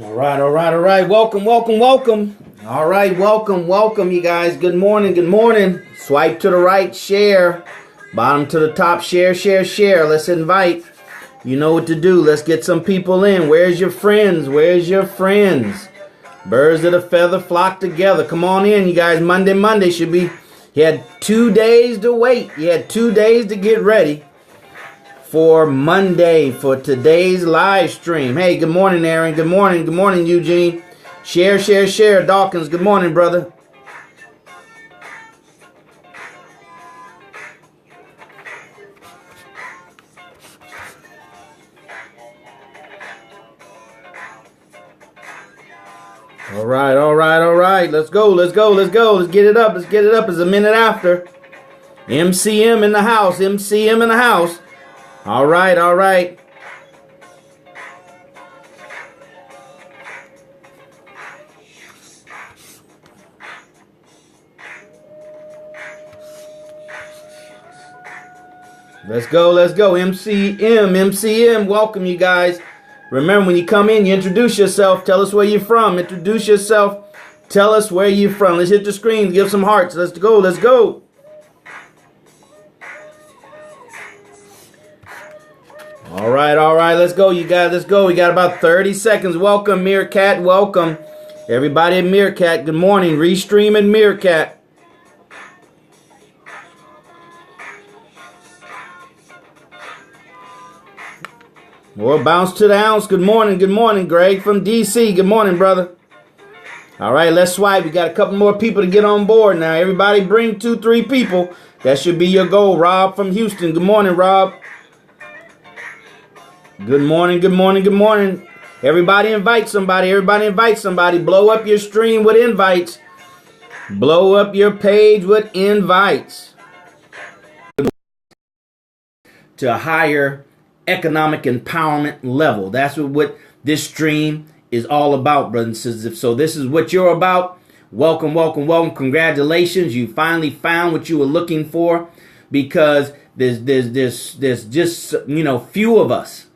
All right. Welcome. All right, welcome, you guys. Good morning. Swipe to the right, share. Bottom to the top, share. Let's invite. You know what to do. Let's get some people in. Where's your friends? Birds of a feather flock together. Come on in, you guys. Monday should be. You had 2 days to wait. You had 2 days to get ready for Monday, for today's live stream. Hey, good morning, Aaron. Good morning, Eugene. Share. Dawkins, good morning, brother. All right. Let's go. Let's get it up. It's a minute after. MCM in the house. All right. Let's go. MCM. Welcome, you guys. Remember, when you come in, you introduce yourself. Tell us where you're from. Introduce yourself. Tell us where you're from. Let's hit the screen. Give some hearts. Let's go. All right. Let's go, you guys. Let's go. We got about 30 seconds. Welcome, Meerkat. Welcome. Everybody at Meerkat, good morning. Restream and Meerkat. More bounce to the ounce. Good morning, Greg from DC. Good morning, brother. All right, let's swipe. We got a couple more people to get on board now. Everybody bring 2-3 people. That should be your goal. Rob from Houston. Good morning, Rob. Good morning. Everybody invite somebody. Blow up your stream with invites. Blow up your page with invites. To higher economic empowerment level. That's what this stream is all about, brothers and sisters. So this is what you're about. Welcome. Congratulations. You finally found what you were looking for, because there's just, few of us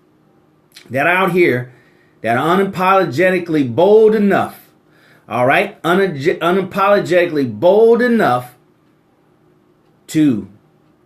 that are out here that are unapologetically bold enough. All right. Unapologetically bold enough to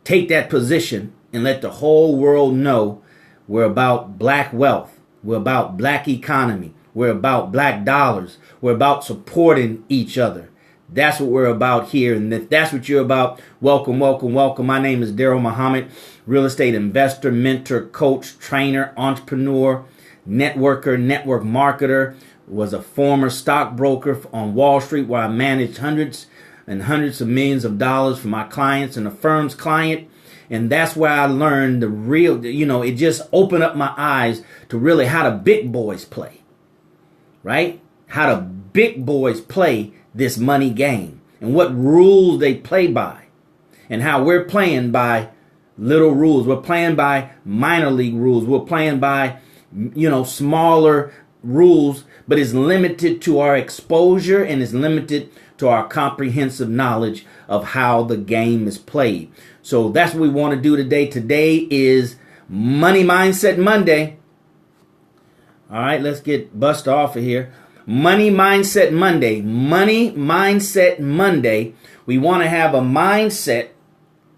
take that position and let the whole world know we're about black wealth. We're about black economy. We're about black dollars. We're about supporting each other. That's what we're about here. And if that's what you're about, welcome. My name is DarrellMuhammad, real estate investor, mentor, coach, trainer, entrepreneur, networker, network marketer. Was a former stockbroker on Wall Street, where I managed hundreds and hundreds of millions of dollars for my clients and the firm's client. And that's where I learned the real, it just opened up my eyes to really how the big boys play, right? How the big boys play this money game and what rules they play by, and how we're playing by little rules. We're playing by minor league rules. We're playing by, smaller rules, but it's limited to our exposure and it's limited to our comprehensive knowledge of how the game is played. So that's what we want to do today. Today is Money Mindset Monday. All right, let's get bust off of here. Money Mindset Monday. We want to have a mindset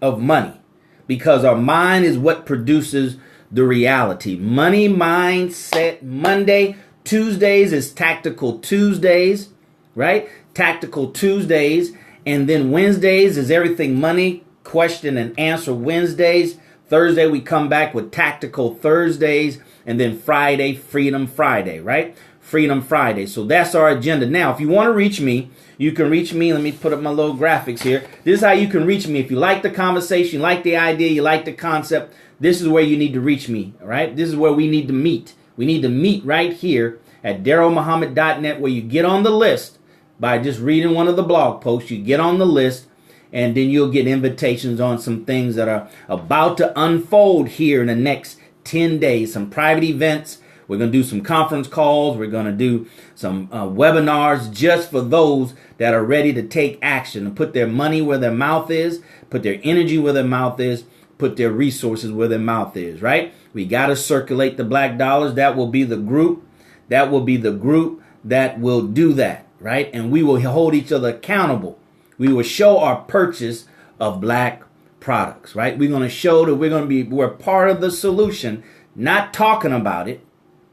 of money, because our mind is what produces the reality. Money Mindset Monday. Tuesdays is Tactical Tuesdays, right? Tactical Tuesdays. And then Wednesdays is Everything Money, Question and Answer Wednesdays. Thursday, we come back with Tactical Thursdays. And then Friday, Freedom Friday, right? Freedom Friday. So that's our agenda. Now, if you want to reach me, you can reach me. Let me put up my little graphics here. This is how you can reach me. If you like the conversation, you like the idea, you like the concept, this is where you need to reach me, all right? This is where we need to meet. We need to meet right here at DarrellMuhammad.net, where you get on the list by just reading one of the blog posts. You get on the list, and then you'll get invitations on some things that are about to unfold here in the next 10 days. Some private events. We're going to do some conference calls. We're going to do some webinars just for those that are ready to take action and put their money where their mouth is, put their energy where their mouth is, put their resources where their mouth is, right? We got to circulate the black dollars. That will be the group that will be the group that will do that, right? And we will hold each other accountable. We will show our purchase of black products, right? We're going to show that we're part of the solution, not talking about it,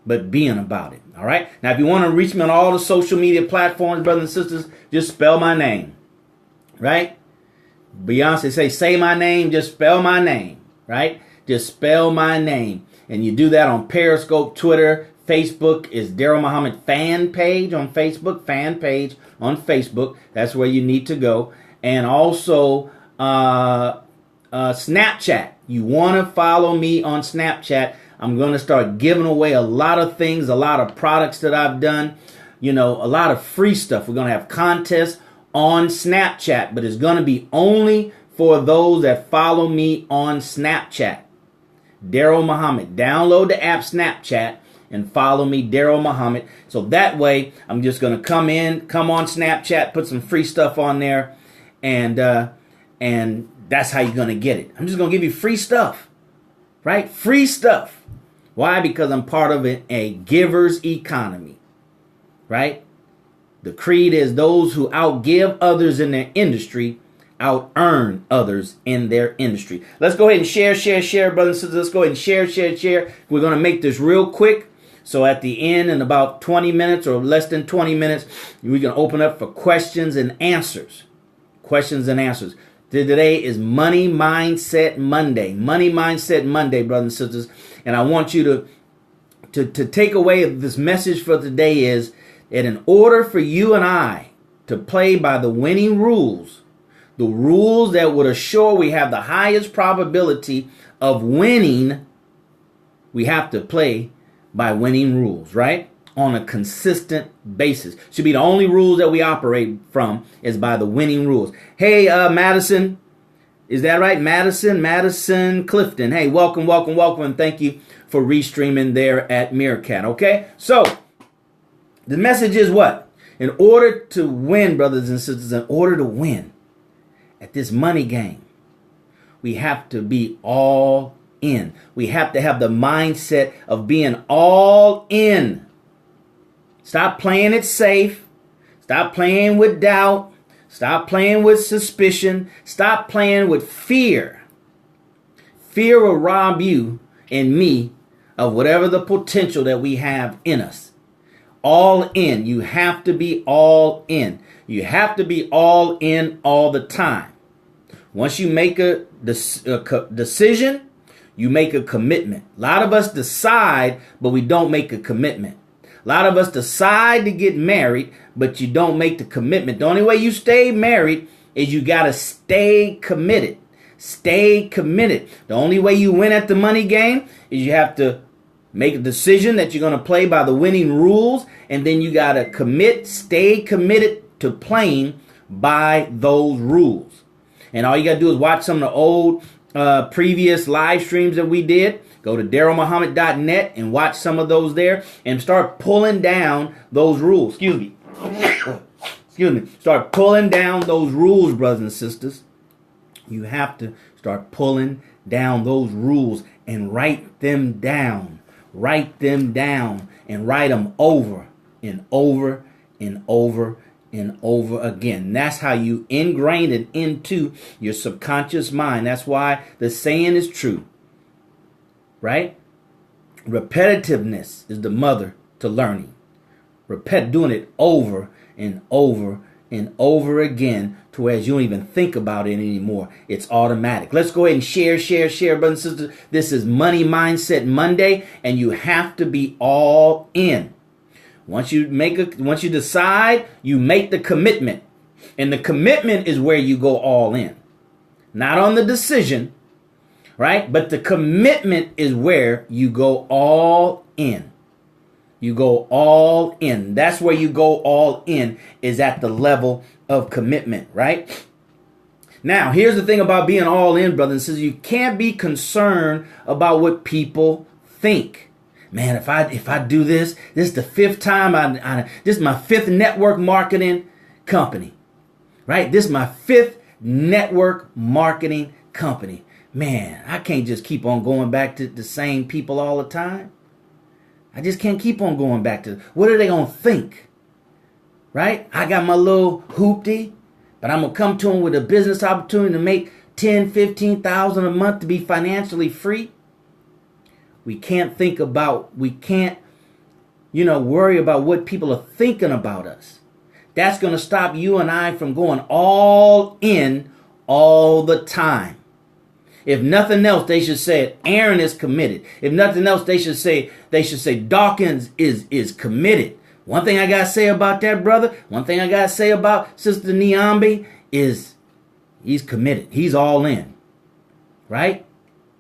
but being about it. All right. Now, if you want to reach me on all the social media platforms, brothers and sisters, just spell my name, right? Beyonce say my name, just spell my name, right? Just spell my name. And you do that on Periscope, Twitter, Facebook is Darrell Muhammad fan page on Facebook, That's where you need to go. And also Snapchat. You want to follow me on Snapchat. I'm going to start giving away a lot of things, a lot of products that I've done, a lot of free stuff. We're going to have contests on Snapchat, but it's going to be only for those that follow me on Snapchat. Darrell Muhammad. Download the app Snapchat and follow me, Darrell Muhammad. So that way, I'm just going to come on Snapchat, put some free stuff on there, and that's how you're going to get it. I'm just going to give you free stuff, right? Free stuff. Why? Because I'm part of a giver's economy, right? The creed is those who outgive others in their industry out-earn others in their industry. Let's go ahead and share, brothers and sisters. Let's go ahead and share. We're going to make this real quick. So at the end, in about 20 minutes or less than 20 minutes, we're going to open up for questions and answers. Today is Money Mindset Monday. Money Mindset Monday, brothers and sisters. And I want you to take away this message for today is that in order for you and I to play by the winning rules, the rules that would assure we have the highest probability of winning, we have to play by winning rules, right? On a consistent basis. Should be the only rules that we operate from is by the winning rules. Hey, Madison. Is that right? Madison Clifton. Hey, welcome. And thank you for restreaming there at Meerkat. Okay. So the message is what? In order to win, brothers and sisters, in order to win at this money game, we have to be all in. We have to have the mindset of being all in. Stop playing it safe. Stop playing with doubt. Stop playing with suspicion. Stop playing with fear. Fear will rob you and me of whatever the potential that we have in us. All in. You have to be all in. You have to be all in all the time. Once you make a decision, you make a commitment. A lot of us decide, but we don't make a commitment. A lot of us decide to get married, but you don't make the commitment. The only way you stay married is you got to stay committed. Stay committed. The only way you win at the money game is you have to make a decision that you're going to play by the winning rules, and then you got to stay committed to playing by those rules. And all you got to do is watch some of the old previous live streams that we did. Go to DarrellMuhammad.net and watch some of those there and start pulling down those rules. Excuse me. Start pulling down those rules, brothers and sisters. You have to start pulling down those rules and write them down. Write them down and write them over and over and over and over again. That's how you ingrain it into your subconscious mind. That's why the saying is true. Right? Repetitiveness is the mother to learning. Doing it over and over and over again to where you don't even think about it anymore. It's automatic. Let's go ahead and share, brothers and sisters. This is Money Mindset Monday, and you have to be all in. Once you decide, you make the commitment. And the commitment is where you go all in. Not on the decision, right? But the commitment is where you go all in. You go all in. That's where you go all in, is at the level of commitment, right? Now, here's the thing about being all in, brothers and sisters. You can't be concerned about what people think. Man, if I do this is the fifth time this is my fifth network marketing company, right? This is my fifth network marketing company. Man, I can't just keep on going back to the same people all the time. I just can't keep on going back to, what are they going to think? Right? I got my little hoopty, but I'm going to come to them with a business opportunity to make 10, 15,000 a month to be financially free. We can't worry about what people are thinking about us. That's going to stop you and I from going all in all the time. If nothing else, they should say Aaron is committed. If nothing else, they should say Dawkins is committed. One thing I got to say about that brother, one thing I got to say about Sister Niambi is he's committed. He's all in. Right?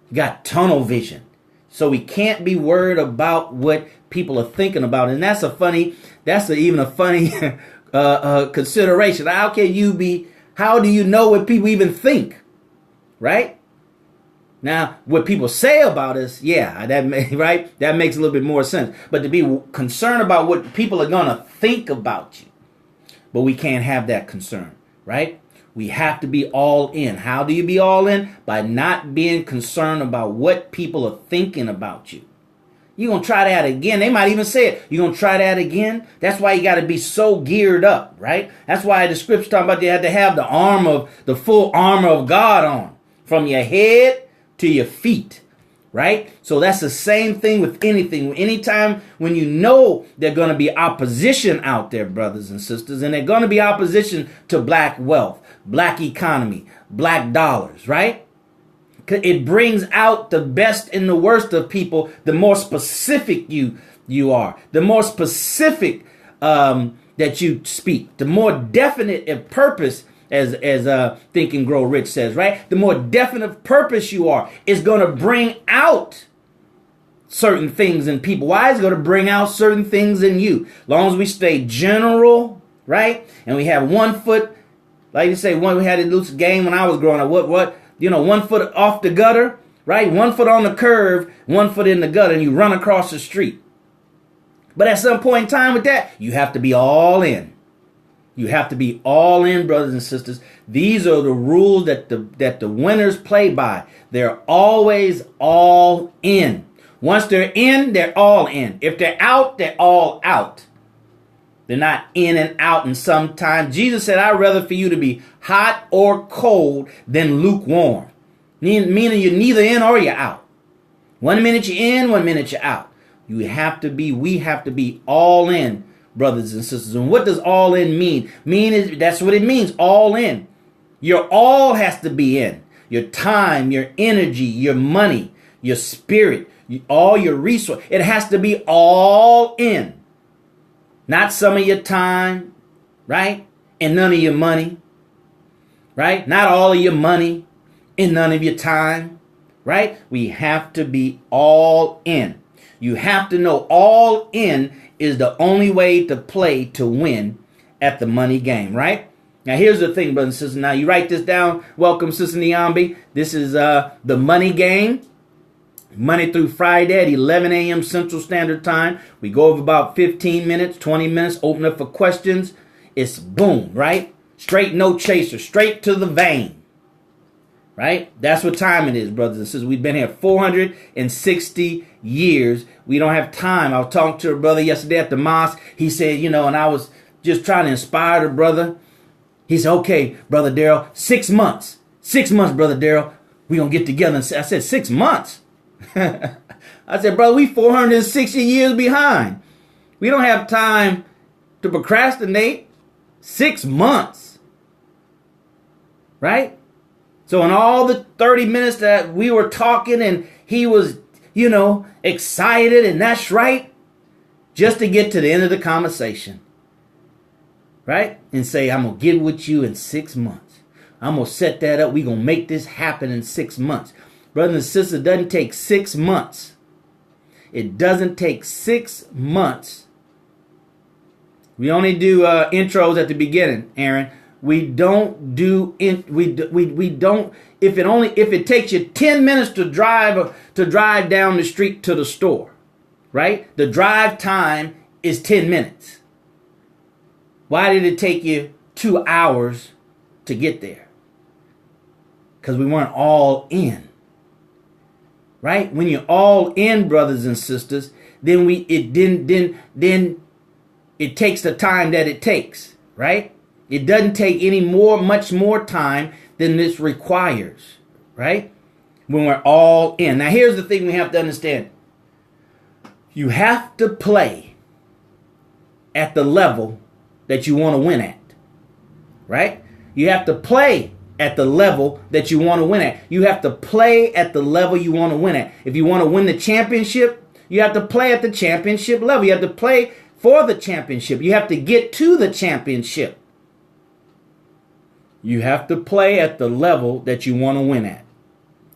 He got tunnel vision. So we can't be worried about what people are thinking about. And that's even a funny consideration. How do you know what people even think? Right? Now, what people say about us, that makes a little bit more sense. But to be concerned about what people are going to think about you, but we can't have that concern, right? We have to be all in. How do you be all in? By not being concerned about what people are thinking about you. You're going to try that again. They might even say it. You're going to try that again. That's why you got to be so geared up, right? That's why the scripture talking about you have to have the full armor of God on, from your head to your feet, right? So that's the same thing with anything. Anytime when you know there's going to be opposition out there, brothers and sisters, and they're going to be opposition to black wealth, black economy, black dollars, right? It brings out the best and the worst of people. The more specific you are, the more specific that you speak, the more definite a purpose, as Think and Grow Rich says, right? The more definite purpose you are, is going to bring out certain things in people. Why? It's going to bring out certain things in you. As long as we stay general, right? And we have 1 foot, like you say, we had a loose game when I was growing up. 1 foot off the gutter, right? 1 foot on the curve, 1 foot in the gutter, and you run across the street. But at some point in time with that, you have to be all in. You have to be all in, brothers and sisters. These are the rules that the winners play by. They're always all in. Once they're in, they're all in. If they're out, they're all out. They're not in and out. And sometimes Jesus said, I'd rather for you to be hot or cold than lukewarm. Meaning you're neither in or you're out. 1 minute you're in, 1 minute you're out. We have to be all in, brothers and sisters. And what does all in mean? That's what it means, all in. Your all has to be in. Your time, your energy, your money, your spirit, all your resources. It has to be all in. Not some of your time, right? And none of your money, right? Not all of your money and none of your time, right? We have to be all in. You have to know all in is the only way to play to win at the money game, right? Now, here's the thing, brothers and sisters. Now, you write this down. Welcome, Sister Niambi. This is the money game. Monday through Friday at 11 a.m. Central Standard Time. We go over about 15 minutes, 20 minutes, open up for questions. It's boom, right? Straight, no chaser, straight to the vein. Right? That's what time it is, brothers and sisters. We've been here 460 years. We don't have time. I was talking to a brother yesterday at the mosque. He said, and I was just trying to inspire the brother. He said, okay, Brother Darrell, 6 months. 6 months, Brother Darrell. We're going to get together. I said, 6 months? I said, brother, we 460 years behind. We don't have time to procrastinate. 6 months. Right? So in all the 30 minutes that we were talking and he was, excited and that's right, just to get to the end of the conversation. Right? And say, I'm going to get with you in 6 months. I'm going to set that up. We're going to make this happen in 6 months. Brothers and sisters, it doesn't take 6 months. It doesn't take 6 months. We only do intros at the beginning, Aaron. We don't do we don't if it takes you 10 minutes to drive down the street to the store, right? The drive time is 10 minutes. Why did it take you 2 hours to get there? Because we weren't all in. right? When you're all in, brothers and sisters, then it takes the time that it takes, right? It doesn't take much more time than this requires, right? When we're all in. Now, here's the thing we have to understand. You have to play at the level that you want to win at, right? You have to play at the level that you want to win at. You have to play at the level you want to win at. If you want to win the championship, you have to play at the championship level. You have to play for the championship. You have to get to the championship. You have to play at the level that you want to win at.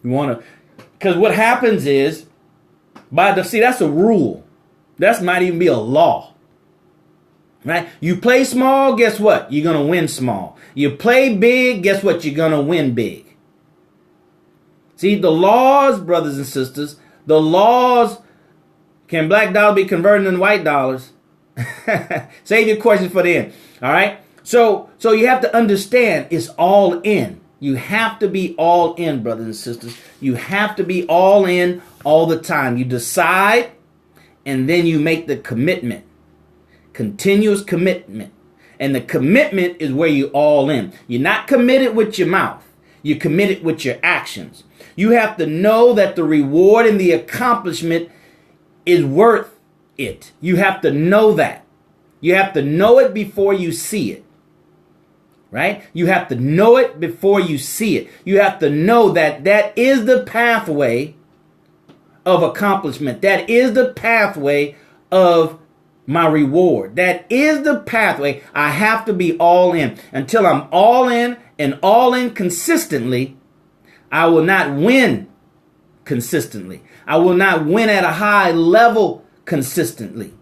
You want to, because what happens is, that's a rule. That might even be a law. Right? You play small, guess what? You're going to win small. You play big, guess what? You're going to win big. See, the laws, brothers and sisters, the laws, can black dollars be converted into white dollars? Save your questions for the end. All right? So you have to understand it's all in. You have to be all in, brothers and sisters. You have to be all in all the time. You decide, and then you make the commitment. Continuous commitment. And the commitment is where you all in. You're not committed with your mouth. You're committed with your actions. You have to know that the reward and the accomplishment is worth it. You have to know that. You have to know it before you see it. Right? You have to know it before you see it. You have to know that that is the pathway of accomplishment. That is the pathway of my reward. That is the pathway. I have to be all in. Until I'm all in and all in consistently, I will not win consistently. I will not win at a high level consistently.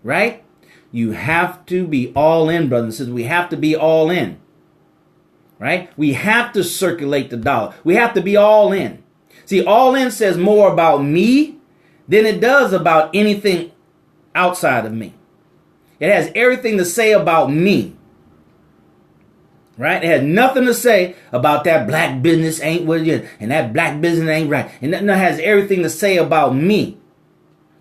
Right? You have to be all in, brothers and sisters. We have to be all in. Right? We have to circulate the dollar. We have to be all in. See, all in says more about me than it does about anything outside of me. It has everything to say about me. Right? It has nothing to say about that black business ain't what it is, and that black business ain't right. And it has everything to say about me.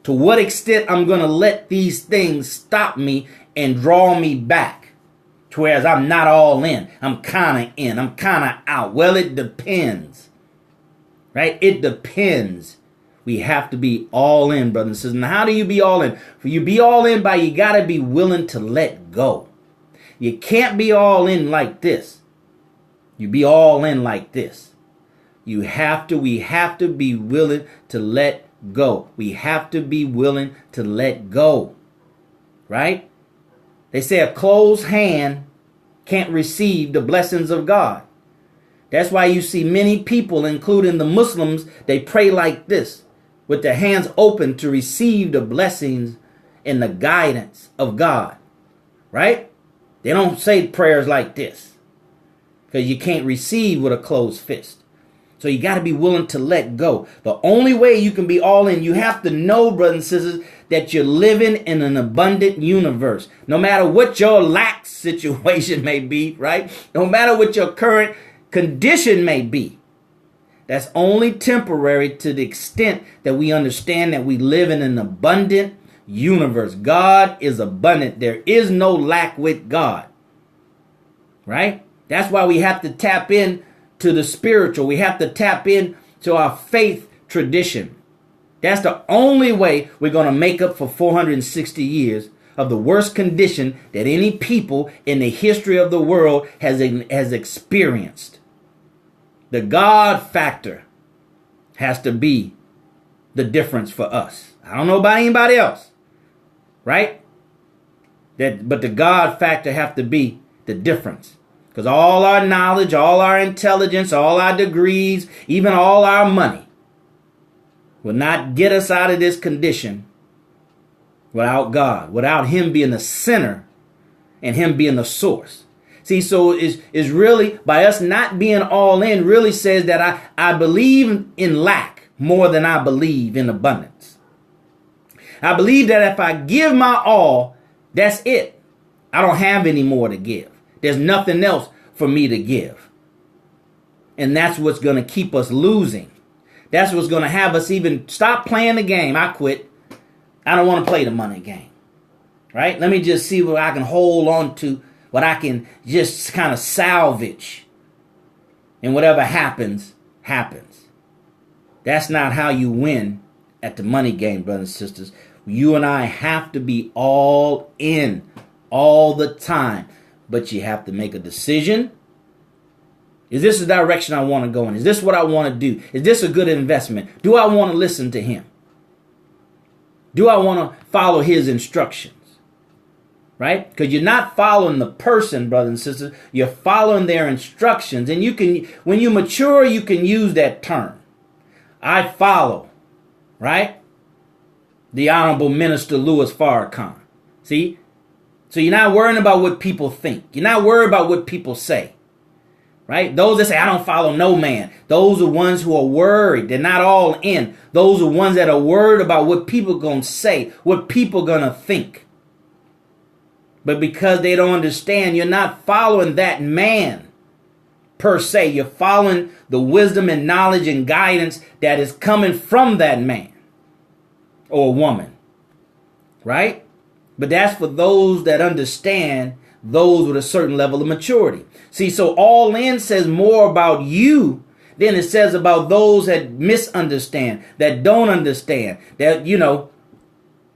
To what extent I'm going to let these things stop me and draw me back. Whereas I'm not all in. I'm kind of in. I'm kind of out. Well, it depends. Right? It depends. We have to be all in, brothers and sisters. Now, how do you be all in? For you be all in by you got to be willing to let go. You can't be all in like this. You be all in like this. We have to be willing to let go. We have to be willing to let go. Right? They say a closed hand can't receive the blessings of God. That's why you see many people, including the Muslims, they pray like this, with their hands open to receive the blessings and the guidance of God. Right? They don't say prayers like this because you can't receive with a closed fist. So you got to be willing to let go. The only way you can be all in, you have to know, brothers and sisters, that you're living in an abundant universe. No matter what your lack situation may be, right? No matter what your current condition may be. That's only temporary to the extent that we understand that we live in an abundant universe. God is abundant. There is no lack with God. Right? That's why we have to tap in to the spiritual. We have to tap in to our faith tradition. That's the only way we're going to make up for 460 years of the worst condition that any people in the history of the world has experienced. The God factor has to be the difference for us. I don't know about anybody else, right? But the God factor have to be the difference. Because all our knowledge, all our intelligence, all our degrees, even all our money will not get us out of this condition without God, without Him being the center and Him being the source. See, so is really, by us not being all in, really says that I believe in lack more than I believe in abundance. I believe that if I give my all, that's it. I don't have any more to give. There's nothing else for me to give. And that's what's going to keep us losing. That's what's going to have us even stop playing the game. I quit. I don't want to play the money game. Right? Let me just see what I can hold on to, what I can just kind of salvage. And whatever happens, happens. That's not how you win at the money game, brothers and sisters. You and I have to be all in all the time. But you have to make a decision. Is this the direction I want to go in? Is this what I want to do? Is this a good investment? Do I want to listen to him? Do I want to follow his instructions? Right? Because you're not following the person, brothers and sisters. You're following their instructions. And you can, when you mature, you can use that term. I follow, right? The Honorable Minister Louis Farrakhan. See? So you're not worrying about what people think. You're not worried about what people say. Right? Those that say, I don't follow no man. Those are ones who are worried. They're not all in. Those are ones that are worried about what people are going to say, what people are going to think. But because they don't understand, you're not following that man per se. You're following the wisdom and knowledge and guidance that is coming from that man or woman. Right? But that's for those that understand, those with a certain level of maturity. See, so all in says more about you than it says about those that misunderstand, that don't understand, that,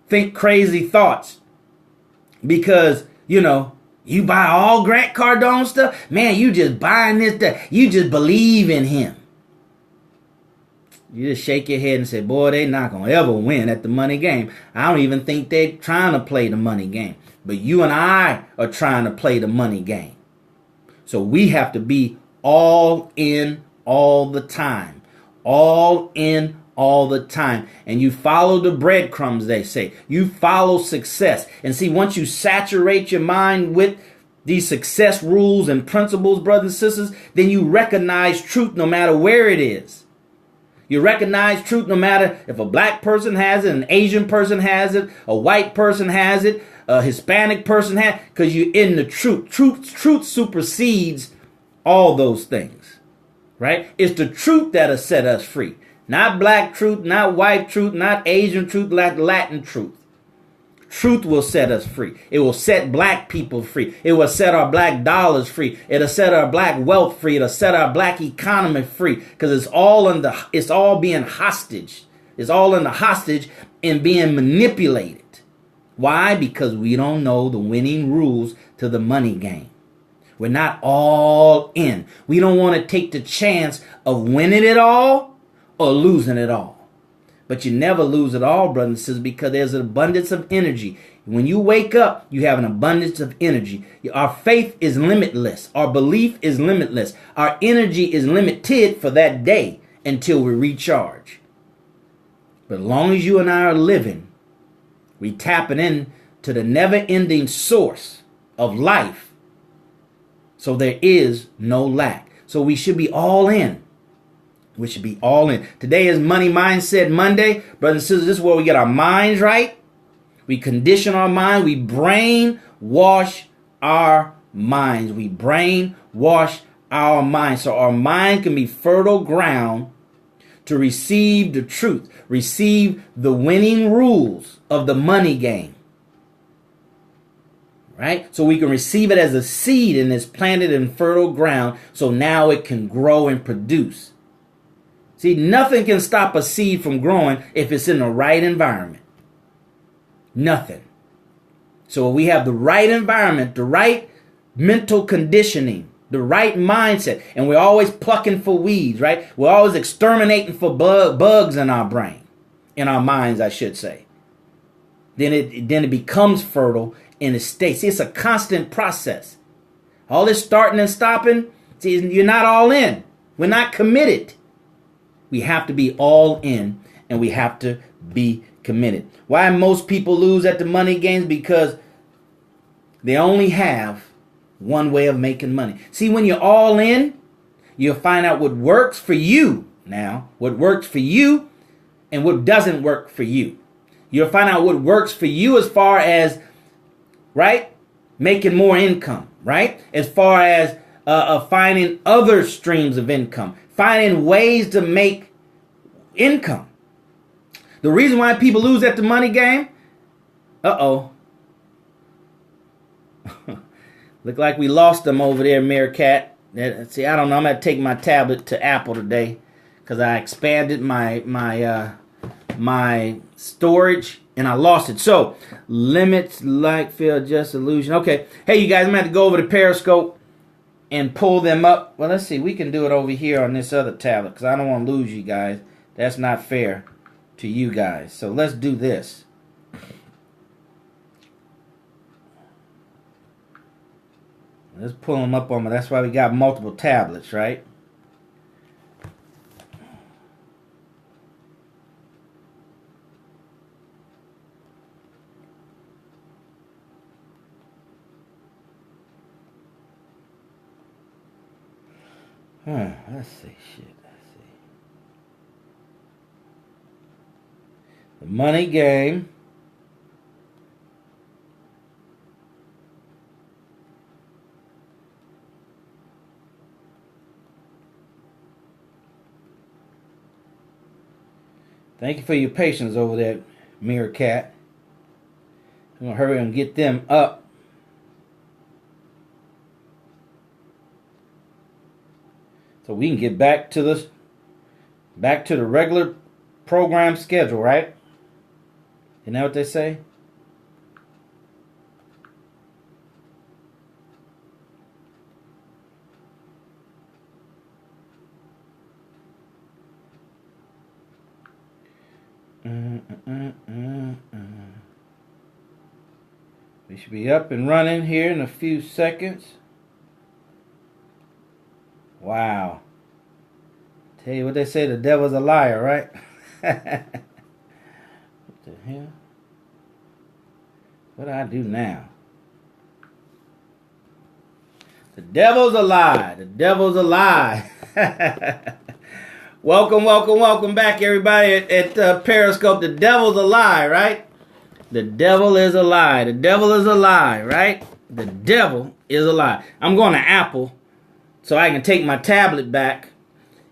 think crazy thoughts. Because, you buy all Grant Cardone stuff. Man, you just buying this stuff. You just believe in him. You just shake your head and say, boy, they not going to ever win at the money game. I don't even think they're trying to play the money game. But you and I are trying to play the money game. So we have to be all in all the time. All in all the time. And you follow the breadcrumbs, they say. You follow success. And see, once you saturate your mind with these success rules and principles, brothers and sisters, then you recognize truth no matter where it is. You recognize truth no matter if a black person has it, an Asian person has it, a white person has it, a Hispanic person has it, because you're in the truth. Truth supersedes all those things, right? It's the truth that'll set us free. Not black truth, not white truth, not Asian truth, not Latin truth. Truth will set us free. It will set black people free. It will set our black dollars free. It'll set our black wealth free. It'll set our black economy free. Because it's all being hostage. It's all in the hostage and being manipulated. Why? Because we don't know the winning rules to the money game. We're not all in. We don't want to take the chance of winning it all or losing it all. But you never lose it all, brothers and sisters, because there's an abundance of energy. When you wake up, you have an abundance of energy. Our faith is limitless. Our belief is limitless. Our energy is limited for that day until we recharge. But as long as you and I are living, we tapping in to the never-ending source of life. So there is no lack. So we should be all in. We should be all in. Today is Money Mindset Monday. Brothers and sisters, this is where we get our minds right. We condition our mind. We brainwash our minds. We brainwash our minds. So our mind can be fertile ground to receive the truth. Receive the winning rules of the money game. Right? So we can receive it as a seed and it's planted in fertile ground. So now it can grow and produce. See, nothing can stop a seed from growing if it's in the right environment. Nothing. So we have the right environment, the right mental conditioning, the right mindset, and we're always plucking for weeds, right? We're always exterminating for bugs in our brain, in our minds, I should say. Then it becomes fertile and it stays. See, it's a constant process. All this starting and stopping, see, you're not all in. We're not committed. We have to be all in and we have to be committed. Why most people lose at the money games? Because they only have one way of making money. See, when you're all in, you'll find out what works for you now, what works for you and what doesn't work for you. You'll find out what works for you as far as, right, making more income, right? As far as finding other streams of income. Finding ways to make income. The reason why people lose at the money game, uh-oh. Look like we lost them over there, Meerkat. See, I don't know. I'm going to take my tablet to Apple today because I expanded my storage and I lost it. So, limits, like, field, just illusion. Okay. Hey, you guys, I'm going to have to go over to Periscope and pull them up. Well, let's see. We can do it over here on this other tablet because I don't want to lose you guys. That's not fair to you guys. So, let's do this. Let's pull them up on me. That's why we got multiple tablets, right? Let's see. Let's see. The money game. Thank you for your patience over there, Meerkat. I'm gonna hurry and get them up. So we can get back to the regular program schedule, right? Isn't that what they say? We should be up and running here in a few seconds. Wow. Tell you what they say, the devil's a liar, right? What the hell? What do I do now? The devil's a lie. The devil's a lie. Welcome back, everybody, at Periscope. The devil's a lie, right? The devil is a lie. The devil is a lie, right? The devil is a lie. I'm going to Apple so I can take my tablet back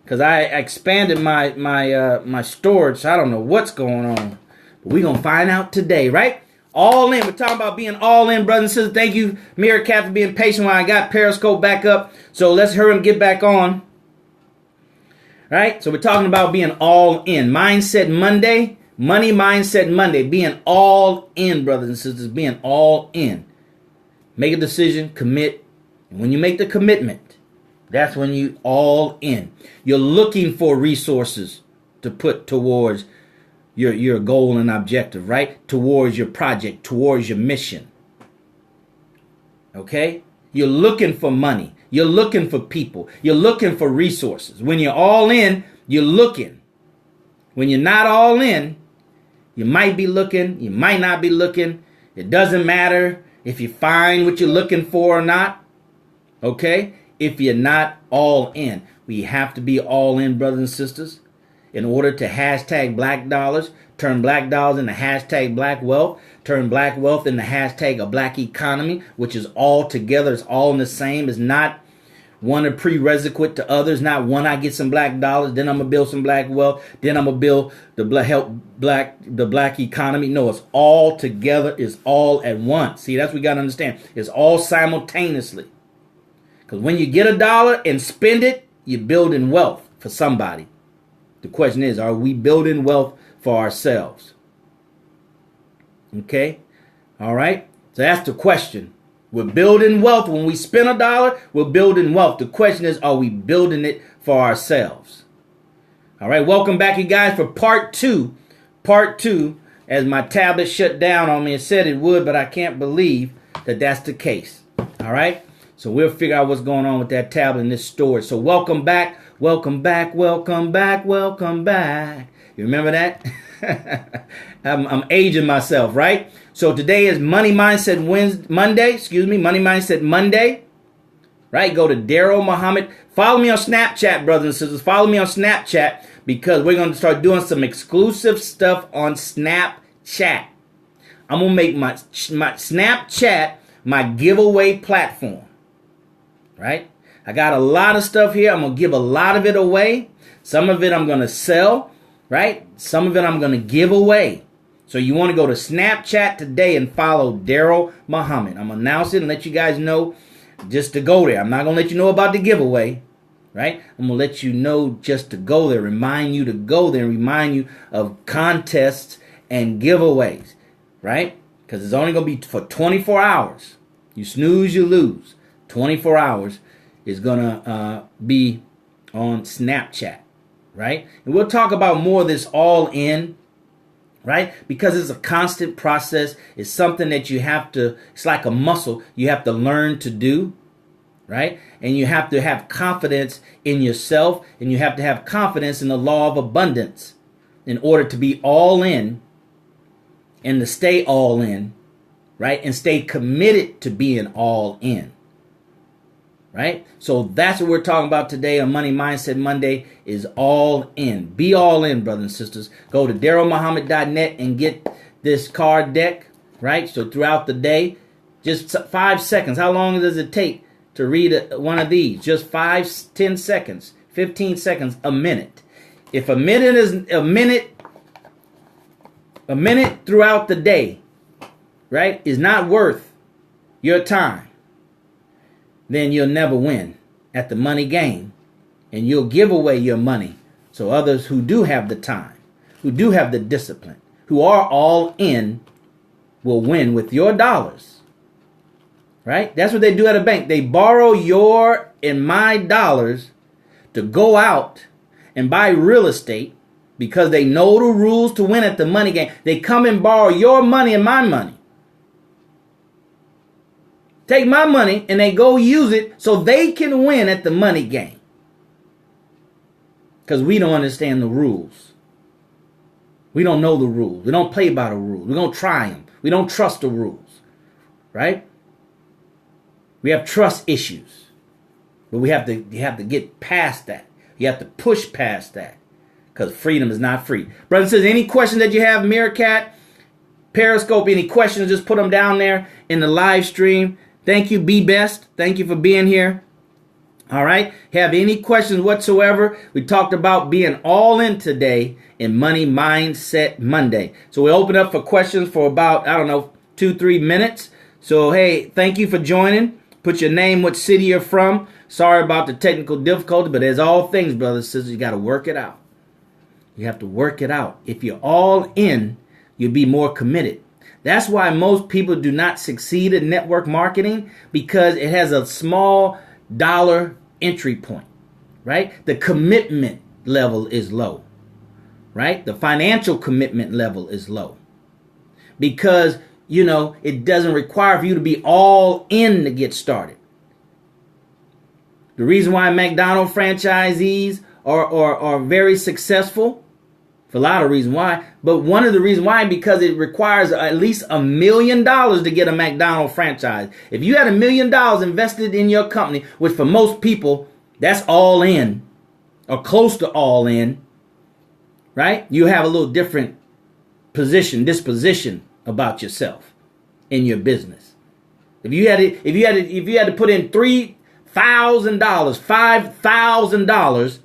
because I expanded my storage. So I don't know what's going on. But we're going to find out today, right? All in. We're talking about being all in, brothers and sisters. Thank you, Meerkat, for being patient while I got Periscope back up. So let's hurry and get back on. Right? So we're talking about being all in. Mindset Monday. Money Mindset Monday. Being all in, brothers and sisters. Being all in. Make a decision. Commit. And when you make the commitment, that's when you all in. You're looking for resources to put towards your goal and objective, right? Towards your project, towards your mission. Okay? You're looking for money. You're looking for people. You're looking for resources. When you're all in, you're looking. When you're not all in, you might be looking. You might not be looking. It doesn't matter if you find what you're looking for or not. Okay? If you're not all in. We have to be all in, brothers and sisters, in order to hashtag black dollars, turn black dollars into hashtag black wealth, turn black wealth into hashtag a black economy, which is all together. It's all in the same. It's not one a prerequisite to others. Not one, I get some black dollars, then I'm going to build some black wealth, then I'm going to build the black economy. No, it's all together. It's all at once. See, that's what we got to understand. It's all simultaneously. Because when you get $1 and spend it, you're building wealth for somebody. The question is, are we building wealth for ourselves? Okay? All right? So that's the question. We're building wealth. When we spend $1, we're building wealth. The question is, are we building it for ourselves? All right, welcome back, you guys, for part two. Part two, as my tablet shut down on me. It said it would, but I can't believe that that's the case. All right? So we'll figure out what's going on with that tablet in this storage. So welcome back. Welcome back. Welcome back. Welcome back. You remember that? I'm aging myself, right? So today is Money Mindset Monday. Money Mindset Monday. Right? Go to DarrellMuhammad. Follow me on Snapchat, brothers and sisters. Follow me on Snapchat because we're going to start doing some exclusive stuff on Snapchat. I'm going to make my Snapchat my giveaway platform. Right? I got a lot of stuff here. I'm going to give a lot of it away. Some of it I'm going to sell. right? Some of it I'm going to give away. So you want to go to Snapchat today and follow DarrellMuhammad. I'm going to announce it and let you guys know just to go there. I'm not going to let you know about the giveaway, right? I'm going to let you know just to go there, remind you to go there, and remind you of contests and giveaways, right? Because it's only going to be for 24 hours. You snooze, you lose. 24 hours is going to be on Snapchat, right? And we'll talk about more of this all in, right? Because it's a constant process. It's something that you have to, it's like a muscle you have to learn to do, right? And you have to have confidence in yourself, and you have to have confidence in the law of abundance in order to be all in and to stay all in, right? And stay committed to being all in, right? So that's what we're talking about today on Money Mindset Monday is all in. Be all in, brothers and sisters. Go to DarrellMuhammad.net and get this card deck, right? So throughout the day, just 5 seconds. How long does it take to read one of these? Just 5, 10 seconds, 15 seconds, a minute. If a minute is a minute throughout the day, right, is not worth your time, then you'll never win at the money game, and you'll give away your money so others who do have the time, who do have the discipline, who are all in, will win with your dollars, right? That's what they do at a bank. They borrow your and my dollars to go out and buy real estate because they know the rules to win at the money game. They come and borrow your money and my money. Take my money and they go use it so they can win at the money game. Because we don't understand the rules. We don't know the rules. We don't play by the rules. We don't try them. We don't trust the rules. Right? We have trust issues. But you have to get past that. You have to push past that. Because freedom is not free. Brother says, any questions that you have, Meerkat, Periscope, any questions, just put them down there in the live stream. Thank you, Be Best. Thank you for being here. All right. Have any questions whatsoever? We talked about being all in today in Money Mindset Monday. So we open up for questions for about, 2-3 minutes. So, hey, thank you for joining. Put your name, what city you're from. Sorry about the technical difficulty, but as all things, brothers and sisters, you got to work it out. You have to work it out. If you're all in, you'll be more committed. That's why most people do not succeed in network marketing, because it has a small dollar entry point, right? The commitment level is low, right? The financial commitment level is low because, it doesn't require for you to be all in to get started. The reason why McDonald's franchisees are very successful, for a lot of reasons why, but one of the reasons why, because it requires at least $1 million to get a McDonald's franchise. If you had $1 million invested in your company, which for most people, that's all in or close to all in, right? You have a little different disposition about yourself in your business. If you had to put in $3,000, $5,000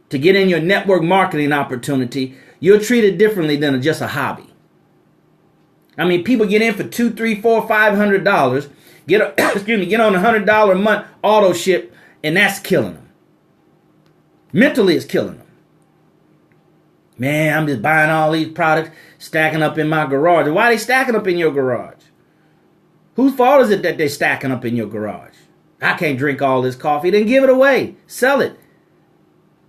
to get in your network marketing opportunity, you're treated differently than just a hobby. I mean, people get in for $200, $300, $400, $500, get on $100 a month auto ship, and that's killing them. Mentally, it's killing them. Man, I'm just buying all these products, stacking up in my garage. Why are they stacking up in your garage? Whose fault is it that they're stacking up in your garage? I can't drink all this coffee. Then give it away. Sell it.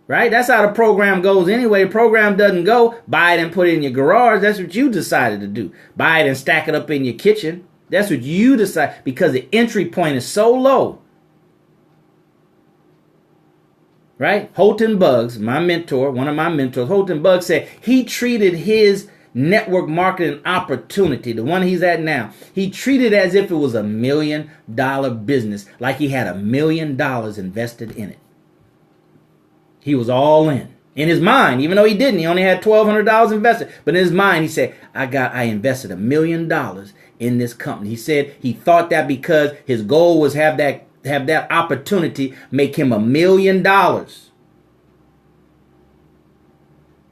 Right? That's how the program goes anyway. The program doesn't go buy it and put it in your garage. That's what you decided to do. Buy it and stack it up in your kitchen. That's what you decide, because the entry point is so low. Right? Holton Buggs, my mentor, one of my mentors, Holton Buggs said he treated his network marketing opportunity, the one he's at now, he treated it as if it was $1 million business, like he had $1 million invested in it. He was all in his mind, even though he didn't. He only had $1,200 invested. But in his mind, he said, I invested $1 million in this company. He said he thought that because his goal was have that opportunity make him $1 million.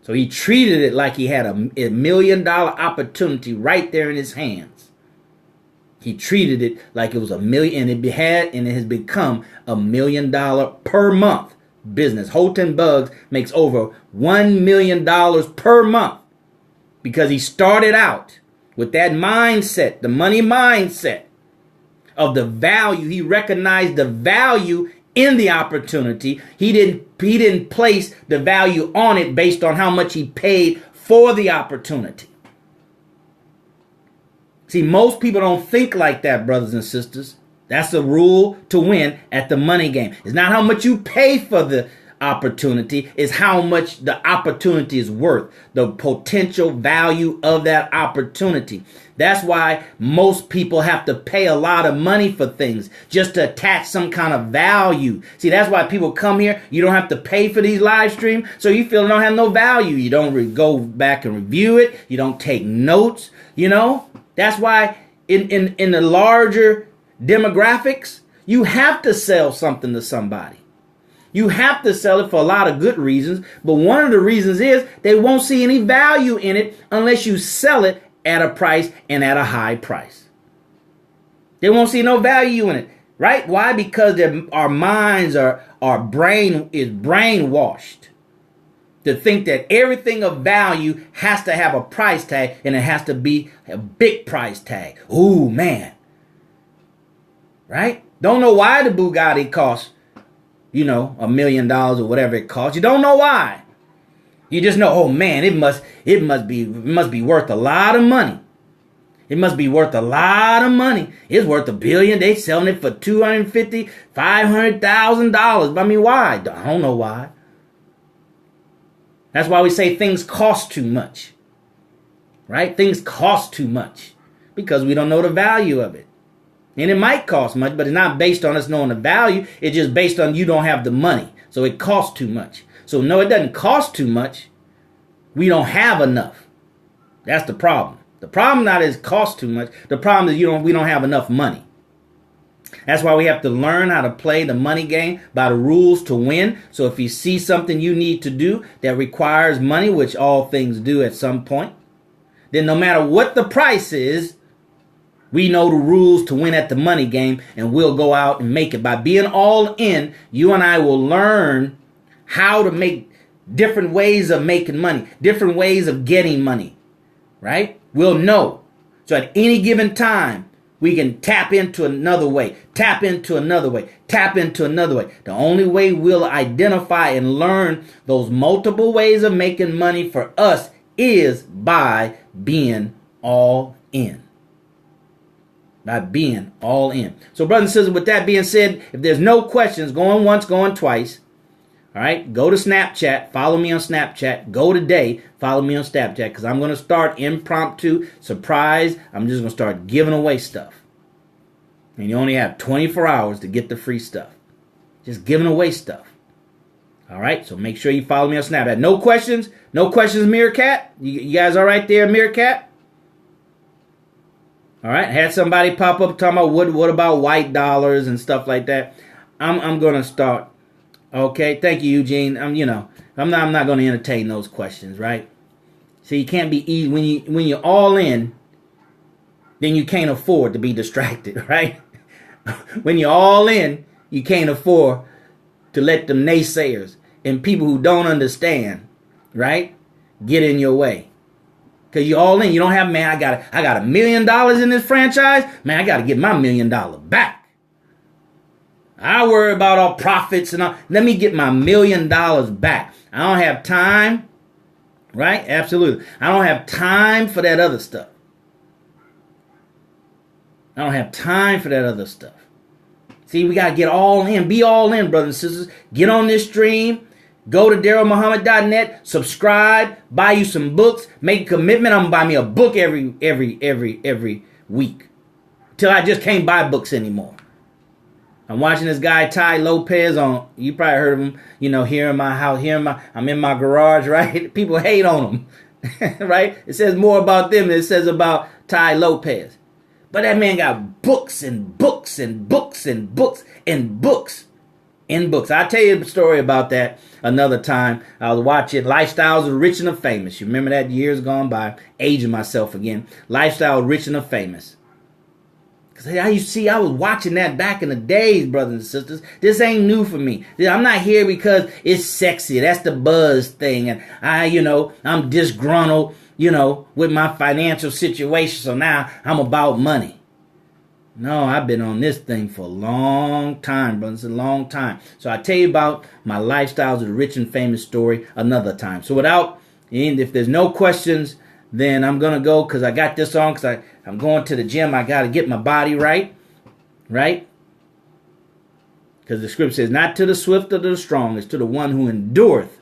So he treated it like he had a $1 million opportunity right there in his hands. He treated it like it was $1 million, and it has become $1 million per month business. Holton Bugs makes over $1 million per month because he started out with that mindset, the money mindset of the value. He recognized the value in the opportunity. He didn't place the value on it based on how much he paid for the opportunity. See, most people don't think like that, brothers and sisters. That's the rule to win at the money game. It's not how much you pay for the opportunity, it's how much the opportunity is worth, the potential value of that opportunity. That's why most people have to pay a lot of money for things just to attach some kind of value. See, that's why people come here. You don't have to pay for these live streams, so you feel it don't have no value. You don't go back and review it. You don't take notes. You know, that's why in the larger demographics, you have to sell something to somebody. You have to sell it for a lot of good reasons, but one of the reasons is they won't see any value in it unless you sell it at a price and at a high price. They won't see no value in it, right? Why? Because our minds our brain is brainwashed to think that everything of value has to have a price tag, and it has to be a big price tag. Ooh, man. Right? Don't know why the Bugatti costs, $1 million or whatever it costs. You don't know why. You just know, oh man, it must be worth a lot of money. It must be worth a lot of money. It's worth $1 billion. They selling it for $250,000, $500,000. I mean, why? I don't know why. That's why we say things cost too much. Right? Things cost too much because we don't know the value of it. And it might cost much, but it's not based on us knowing the value. It's just based on you don't have the money. So it costs too much. So no, it doesn't cost too much. We don't have enough. That's the problem. The problem not is cost too much. The problem is we don't have enough money. That's why we have to learn how to play the money game by the rules to win. So if you see something you need to do that requires money, which all things do at some point, then no matter what the price is, we know the rules to win at the money game, and we'll go out and make it. By being all in, you and I will learn how to make different ways of making money, different ways of getting money, right? We'll know. So at any given time, we can tap into another way, tap into another way, tap into another way. The only way we'll identify and learn those multiple ways of making money for us is by being all in. By being all in. So brothers and sisters, with that being said, if there's no questions, going once, going twice, all right, go to Snapchat, follow me on Snapchat, go today, follow me on Snapchat, because I'm going to start impromptu, surprise, I'm just going to start giving away stuff. And you only have 24 hours to get the free stuff. Just giving away stuff. All right, so make sure you follow me on Snapchat. No questions, Meerkat? You guys all right there, Meerkat? All right, had somebody pop up talking about what about white dollars and stuff like that. I'm gonna start. Okay, thank you, Eugene. I'm not gonna entertain those questions, right? So you can't be easy when you're all in. Then you can't afford to be distracted, right? When you're all in, you can't afford to let them naysayers and people who don't understand, right, get in your way. Because you're all in. You don't have, man, I got $1 million in this franchise. Man, I got to get my $1 million back. I worry about all profits and all. Let me get my $1 million back. I don't have time. Right? Absolutely. I don't have time for that other stuff. I don't have time for that other stuff. See, we got to get all in. Be all in, brothers and sisters. Get on this stream. Go to DarrellMuhammad.net, subscribe, buy you some books, make a commitment. I'm going to buy me a book every week. Till I just can't buy books anymore. I'm watching this guy, Ty Lopez, on, you probably heard of him, here in my house, I'm in my garage, right? People hate on him, right? It says more about them than it says about Ty Lopez. But that man got books and books and books and books and books. in books. I'll tell you a story about that another time. I was watching Lifestyles of the Rich and the Famous. You remember that? Years gone by. Aging myself again. Lifestyle of the Rich and the Famous. Because I was watching that back in the days, brothers and sisters. This ain't new for me. I'm not here because it's sexy. That's the buzz thing. And I'm disgruntled, with my financial situation. So now I'm about money. No, I've been on this thing for a long time, brothers, a long time. So I'll tell you about my Lifestyles of the Rich and Famous story another time. So if there's no questions, then I'm going to go because I got this on because I'm going to the gym. I got to get my body right? Because the scripture says, not to the swift or to the strong, it's to the one who endureth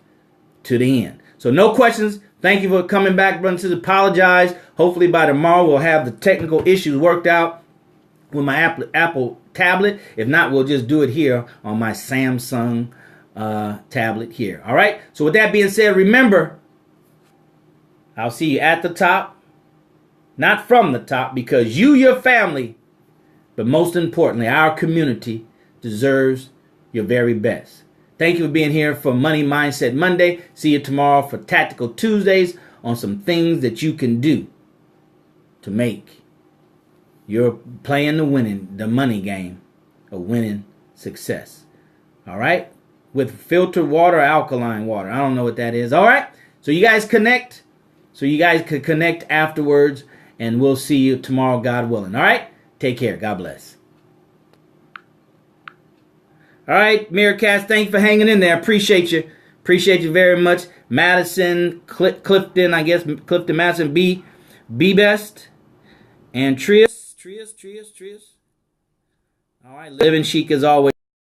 to the end. So no questions. Thank you for coming back, brothers and sisters. Apologize. Hopefully by tomorrow we'll have the technical issues worked out with my Apple tablet. If not, we'll just do it here on my Samsung tablet here. All right. So with that being said, remember, I'll see you at the top, not from the top, because you, your family, but most importantly, our community deserves your very best. Thank you for being here for Money Mindset Monday. See you tomorrow for Tactical Tuesdays on some things that you can do to make you're playing the money game of winning success. All right? With filtered water or alkaline water. I don't know what that is. All right? So you guys connect. So you guys could connect afterwards. And we'll see you tomorrow, God willing. All right? Take care. God bless. All right, Meerkats, thank you for hanging in there. Appreciate you. Appreciate you very much. Madison, Clifton, Clifton, Madison, B Best, and Trius. All right, living chic as always.